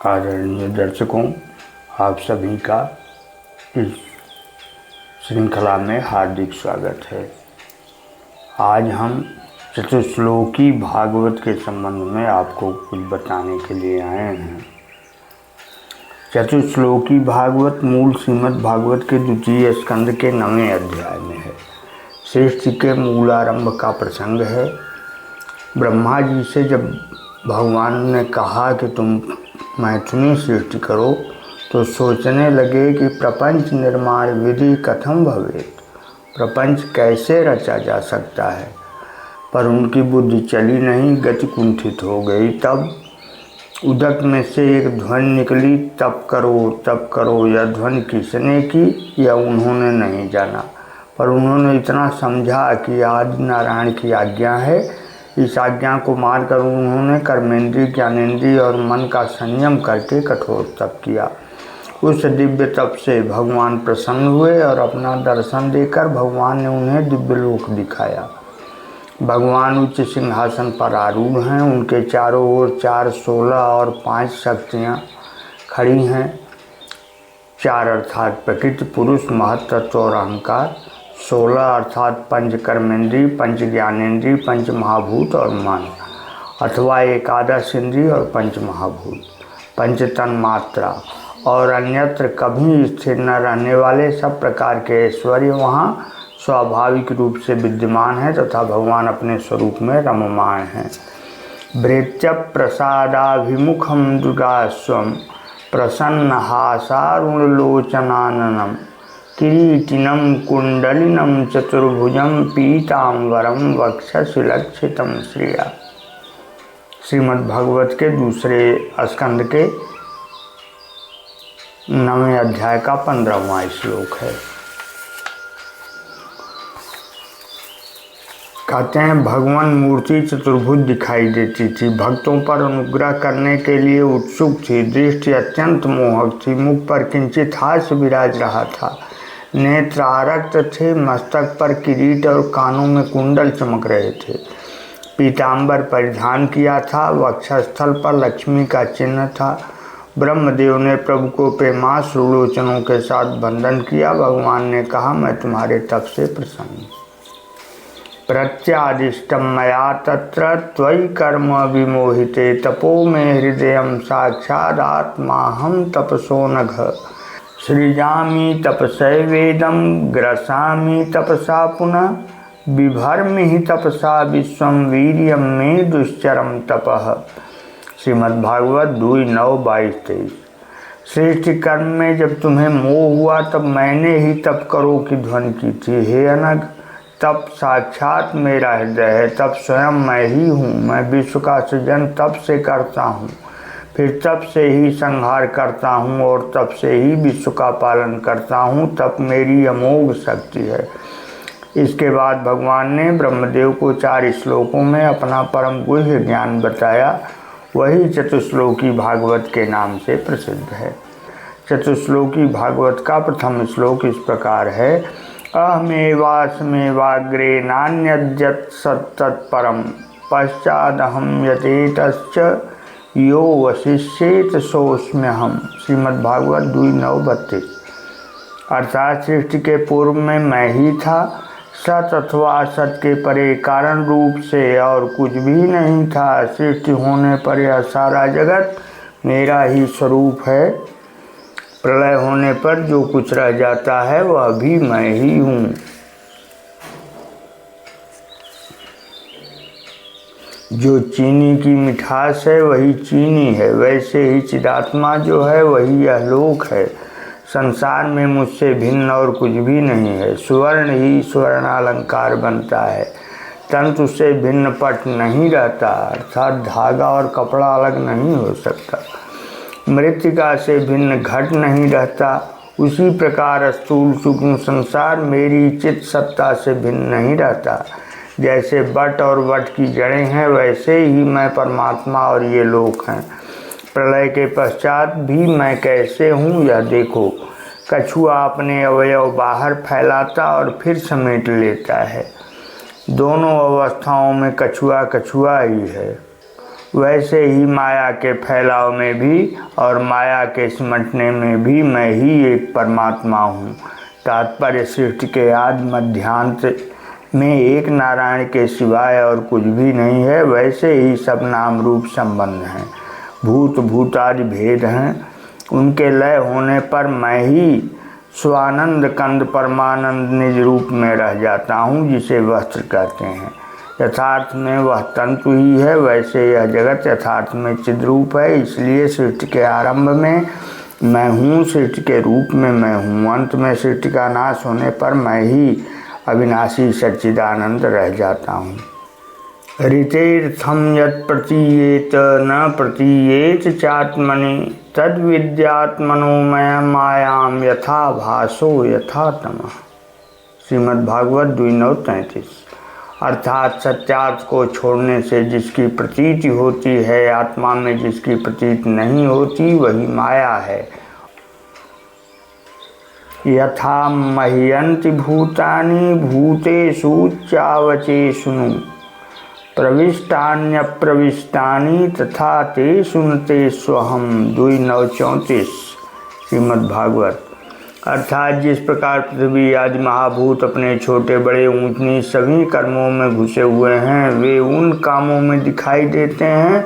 आदरणीय दर्शकों, आप सभी का इस श्रृंखला में हार्दिक स्वागत है। आज हम चतुश्लोकी भागवत के संबंध में आपको कुछ बताने के लिए आए हैं। चतुश्लोकी भागवत मूल श्रीमद् भागवत के द्वितीय स्कंद के 9वें अध्याय में है। सृष्टि के मूल आरंभ का प्रसंग है। ब्रह्मा जी से जब भगवान ने कहा कि तुम मैथुनी सृष्टि करो, तो सोचने लगे कि प्रपंच निर्माण विधि कथम भवेत, प्रपंच कैसे रचा जा सकता है। पर उनकी बुद्धि चली नहीं, गति कुंठित हो गई। तब उदक में से एक ध्वनि निकली, तप करो। यह ध्वनि किसने की यह उन्होंने नहीं जाना, पर उन्होंने इतना समझा कि आदि नारायण की आज्ञा है। इस आज्ञा को मानकर उन्होंने कर्मेंद्रिय, ज्ञानेंद्रिय और मन का संयम करके कठोर तप किया। उस दिव्य तप से भगवान प्रसन्न हुए और अपना दर्शन देकर भगवान ने उन्हें दिव्य लोक दिखाया। भगवान उच्च सिंहासन पर आरूढ़ हैं। उनके चारों ओर 4, 16 और 5 शक्तियाँ खड़ी हैं। 4 अर्थात प्रकृति, पुरुष, महत्त्व और अहंकार। 16 अर्थात पंच कर्मेंद्रिय, पंच ज्ञानेंद्रिय, पंच महाभूत और मन, अथवा एकादश इंद्रिय और पंच महाभूत, पंच तन्मात्रा और अन्यत्र कभी स्थिर न रहने वाले सब प्रकार के ऐश्वर्य वहाँ स्वाभाविक रूप से विद्यमान है तथा भगवान अपने स्वरूप में रममाण हैं। भृत्य प्रसादाभिमुखम दुर्गास्वम प्रसन्नहासारुणलोचनाननम किरीटिनं कुंडलिनं चतुर्भुजं पीतांबरं वक्षसि लक्षितं श्रिया। श्रीमद् भागवत के दूसरे स्कंद के 9वें अध्याय का 15वां श्लोक है। कहते हैं, भगवान मूर्ति चतुर्भुज दिखाई देती थी, भक्तों पर अनुग्रह करने के लिए उत्सुक थी, दृष्टि अत्यंत मोहक थी, मुख पर किंचित हास्य विराज रहा था, नेत्र आरक्त थे, मस्तक पर किरीट और कानों में कुंडल चमक रहे थे, पीतांबर परिधान किया था, वक्षस्थल पर लक्ष्मी का चिन्ह था। ब्रह्मदेव ने प्रभु को प्रेमाश्रु लोचनों के साथ बंधन किया। भगवान ने कहा, मैं तुम्हारे तप से प्रसन्न हूँ। प्रत्यादिष्टम मया तत्र त्वयि कर्म विमोहिते तपो में हृदयं साक्षात् आत्माहं तपसो नघ सृजामि तपसैवेदं ग्रसामि तपसा पुनः बिभर्मि हि तपसा विश्वं वीर्यं मे दुश्चरं तपः। श्रीमद्भागवत 2:9-22-23। सृष्टि कर्म में जब तुम्हें मोह हुआ तब मैंने ही तप करो की ध्वनि की थी। हे अनग, तप साक्षात मेरा हृदय है, तप स्वयं मैं ही हूँ। मैं विश्व का सृजन तप से करता हूँ, फिर तप से ही संहार करता हूँ और तप से ही विश्व का पालन करता हूँ। तप मेरी अमोघ शक्ति है। इसके बाद भगवान ने ब्रह्मदेव को 4 श्लोकों में अपना परम गुह्य ज्ञान बताया। वही चतुश्लोकी भागवत के नाम से प्रसिद्ध है। चतुश्लोकी भागवत का प्रथम श्लोक इस प्रकार है। अहमेवास्मेवाग्रे नान्यद्यत् सत्तत्परं पश्चादहं यतेतश्च यो वशिष्येत सोऽस्म्यहम्। श्रीमद्भागवत 2:9-32। अर्थात सृष्टि के पूर्व में मैं ही था, सत अथवा असत के परे कारण रूप से और कुछ भी नहीं था। सृष्टि होने पर यह सारा जगत मेरा ही स्वरूप है। प्रलय होने पर जो कुछ रह जाता है वह भी मैं ही हूँ। जो चीनी की मिठास है वही चीनी है, वैसे ही चिदात्मा जो है वही यह लोक है। संसार में मुझसे भिन्न और कुछ भी नहीं है। स्वर्ण ही स्वर्णालंकार बनता है, तंतु से भिन्न पट नहीं रहता, अर्थात धागा और कपड़ा अलग नहीं हो सकता। मृत्तिका से भिन्न घट नहीं रहता। उसी प्रकार स्थूल सूक्ष्म संसार मेरी चित्त सत्ता से भिन्न नहीं रहता। जैसे बट और वट की जड़ें हैं, वैसे ही मैं परमात्मा और ये लोक हैं। प्रलय के पश्चात भी मैं कैसे हूँ यह देखो। कछुआ अपने अवयव बाहर फैलाता और फिर समेट लेता है। दोनों अवस्थाओं में कछुआ कछुआ ही है। वैसे ही माया के फैलाव में भी और माया के सिमटने में भी मैं ही एक परमात्मा हूँ। तात्पर्य सृष्टि के आदि मध्यांत में एक नारायण के सिवाय और कुछ भी नहीं है। वैसे ही सब नाम रूप संबंध हैं, भूत भूतादि भेद हैं। उनके लय होने पर मैं ही स्वानंद कंद परमानंद निज रूप में रह जाता हूँ, जिसे वस्त्र कहते हैं। यथार्थ में वह तंतु ही है। वैसे यह जगत यथार्थ में चिद्रूप है। इसलिए सृष्टि के आरंभ में मैं हूँ, सृष्टि के रूप में मैं हूँ, अंत में सृष्टि का नाश होने पर मैं ही अविनाशी सच्चिदानंद रह जाता हूँ। ऋतेर्थम यत् प्रतीयेत न प्रतीयेत चात्मनि तद्विद्यात्मनोमय मायाम यथा भासो यथा तमः। श्रीमद्भागवत 2:9-33। अर्थात सत्यार्थ को छोड़ने से जिसकी प्रतीति होती है, आत्मा में जिसकी प्रतीति नहीं होती, वही माया है। यथा मह्यन्ति भूतानि भूतेषु चावचेषु प्रविष्टान्यप्रविष्टानि तथा ते सुनते स्वहम। 2:9-34 श्रीमद्भागवत। अर्थात जिस प्रकार पृथ्वी आदि महाभूत अपने छोटे बड़े ऊंच नीच सभी कर्मों में घुसे हुए हैं, वे उन कामों में दिखाई देते हैं,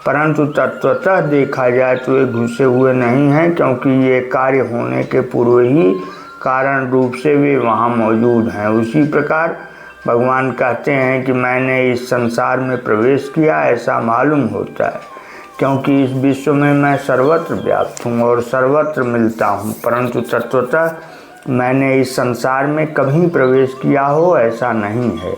परंतु तत्वतः देखा जाए तो वे घुसे हुए नहीं हैं, क्योंकि ये कार्य होने के पूर्व ही कारण रूप से वे वहाँ मौजूद हैं। उसी प्रकार भगवान कहते हैं कि मैंने इस संसार में प्रवेश किया, ऐसा मालूम होता है, क्योंकि इस विश्व में मैं सर्वत्र व्याप्त हूँ और सर्वत्र मिलता हूँ, परंतु तत्वतः मैंने इस संसार में कभी प्रवेश किया हो ऐसा नहीं है।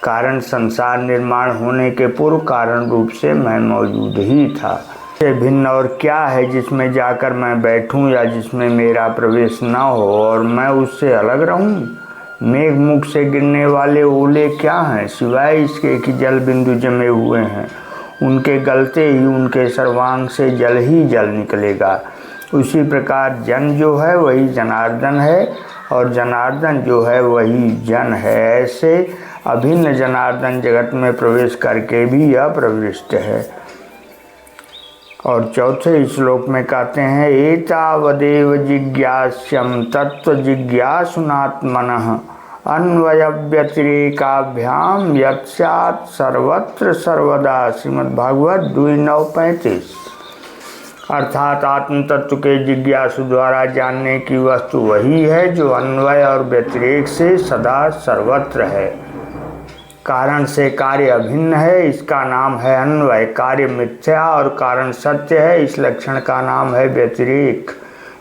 कारण संसार निर्माण होने के पूर्व कारण रूप से मैं मौजूद ही था। इससे भिन्न और क्या है जिसमें जाकर मैं बैठूं या जिसमें मेरा प्रवेश न हो और मैं उससे अलग रहूं? मेघ मुख से गिरने वाले ओले क्या हैं, सिवाय इसके कि जल बिंदु जमे हुए हैं। उनके गलते ही उनके सर्वांग से जल ही जल निकलेगा। उसी प्रकार जन जो है वही जनार्दन है और जनार्दन जो है वही जन है। ऐसे अभिन्न जनार्दन जगत में प्रवेश करके भी अप्रविष्ट है। और चौथे श्लोक में कहते हैं, एतावदेव जिज्ञास्यम तत्व जिज्ञासुनात्मनः अन्वय व्यतिरेकाभ्याम यत्स्यात् सर्वत्र सर्वदा। श्रीमद्भागवत 2:9-35। अर्थात आत्म तत्व के जिज्ञासु द्वारा जानने की वस्तु वही है जो अन्वय और व्यतिरेक से सदा सर्वत्र है। कारण से कार्य अभिन्न है, इसका नाम है अन्वय। कार्य मिथ्या और कारण सत्य है, इस लक्षण का नाम है व्यतिरेक।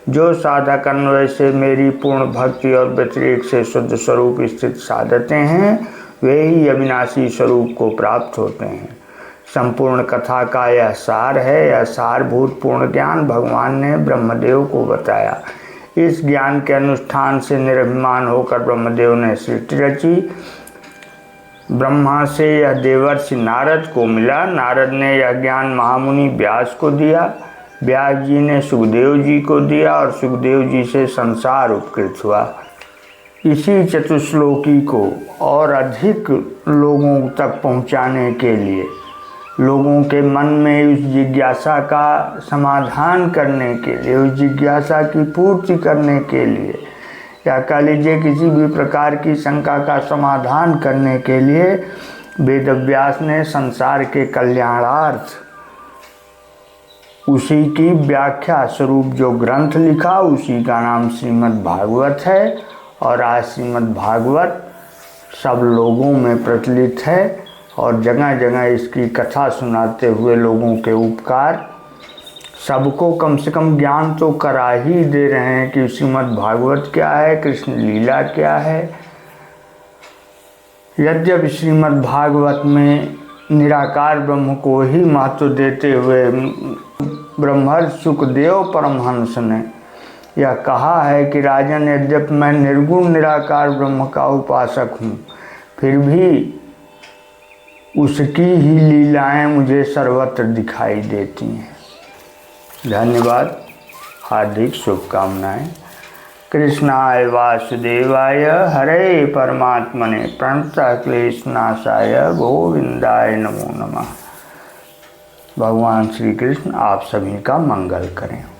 जो साधक अन्वय से मेरी पूर्ण भक्ति और व्यतिरेक से शुद्ध स्वरूप स्थित साधते हैं, वे ही अविनाशी स्वरूप को प्राप्त होते हैं। संपूर्ण कथा का यह सार है। यह सारभूत पूर्ण ज्ञान भगवान ने ब्रह्मदेव को बताया। इस ज्ञान के अनुष्ठान से निरभिमान होकर ब्रह्मदेव ने सृष्टि रची। ब्रह्मा से यह देवर्षि नारद को मिला। नारद ने यह ज्ञान महामुनि व्यास को दिया। व्यास जी ने सुखदेव जी को दिया और सुखदेव जी से संसार उपकृत हुआ। इसी चतुश्लोकी को और अधिक लोगों तक पहुंचाने के लिए, लोगों के मन में उस जिज्ञासा का समाधान करने के लिए, उस जिज्ञासा की पूर्ति करने के लिए, या कह लीजिए किसी भी प्रकार की शंका का समाधान करने के लिए वेदव्यास ने संसार के कल्याणार्थ उसी की व्याख्या स्वरूप जो ग्रंथ लिखा, उसी का नाम श्रीमद्भागवत है। और आज श्रीमद्भागवत सब लोगों में प्रचलित है और जगह जगह इसकी कथा सुनाते हुए लोगों के उपकार सबको कम से कम ज्ञान तो करा ही दे रहे हैं कि श्रीमद्भागवत क्या है, कृष्ण लीला क्या है। यद्यपि श्रीमद्भागवत में निराकार ब्रह्म को ही महत्व देते हुए ब्रह्मर्षि सुखदेव परमहंस ने यह कहा है कि राजन, यद्यपि मैं निर्गुण निराकार ब्रह्म का उपासक हूँ, फिर भी उसकी ही लीलाएं मुझे सर्वत्र दिखाई देती हैं। धन्यवाद, हार्दिक शुभकामनाएं। कृष्णाय वासुदेवाय हरे परमात्मने प्रणतः क्लेशनाशाय गोविंदाय नमो नमः। भगवान श्री कृष्ण आप सभी का मंगल करें।